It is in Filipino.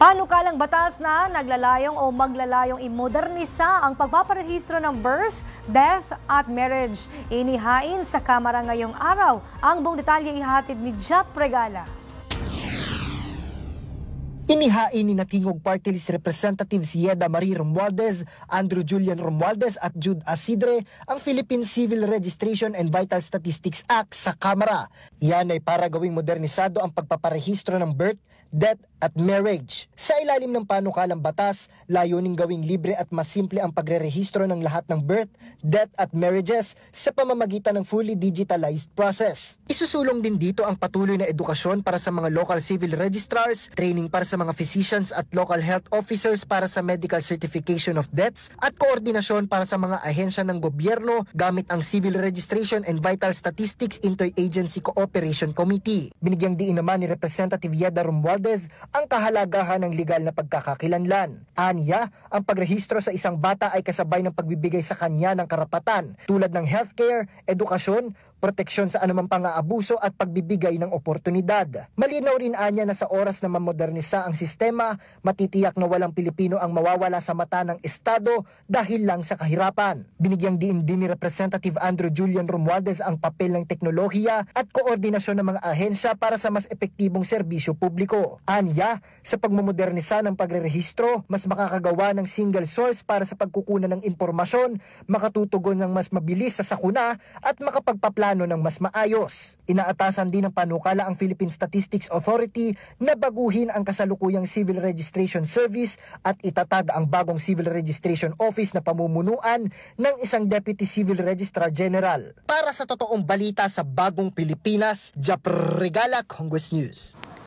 Panukalang batas na naglalayong o maglalayong imodernisa ang pagpaparehistro ng birth, death at marriage. Inihain sa Kamara ngayong araw. Ang buong detalye ihatid ni Jap Regala. Inihain ni Natingog Party List Representatives Yeda Marie Romualdez, Andrew Julian Romualdez at Jude Asidre ang Philippine Civil Registration and Vital Statistics Act sa Kamara. Yan ay para gawing modernisado ang pagpaparehistro ng birth, death at marriage. Sa ilalim ng panukalang batas, layuning gawing libre at mas simple ang pagrerehistro ng lahat ng birth, death at marriages sa pamamagitan ng fully digitalized process. Isusulong din dito ang patuloy na edukasyon para sa mga local civil registrars, training para sa mga physicians at local health officers para sa medical certification of deaths at koordinasyon para sa mga ahensya ng gobyerno gamit ang Civil Registration and Vital Statistics Interagency Cooperation Committee. Binigyang diin naman ni Representative Yeda Romualdez ang kahalagahan ng legal na pagkakakilanlan. Aniya, ang pagrehistro sa isang bata ay kasabay ng pagbibigay sa kanya ng karapatan tulad ng healthcare, edukasyon, proteksyon sa anumang pang-aabuso at pagbibigay ng oportunidad. Malinaw rin anya na sa oras na mamodernisa ang sistema, matitiyak na walang Pilipino ang mawawala sa mata ng Estado dahil lang sa kahirapan. Binigyang diin din ni Representative Andrew Julian Romualdez ang papel ng teknolohiya at koordinasyon ng mga ahensya para sa mas epektibong serbisyo publiko. Anya, sa pagmamodernisa ng pagrerehistro, mas makakagawa ng single source para sa pagkukunan ng impormasyon, makatutugon ng mas mabilis sa sakuna at makapagpaplano ng mas maayos. Inaatasan din ng panukala ang Philippine Statistics Authority na baguhin ang kasalukuyang Civil Registration Service at itatag ang bagong Civil Registration Office na pamumunuan ng isang Deputy Civil Registrar General. Para sa totoong balita sa bagong Pilipinas, Jap Regala, Congress News.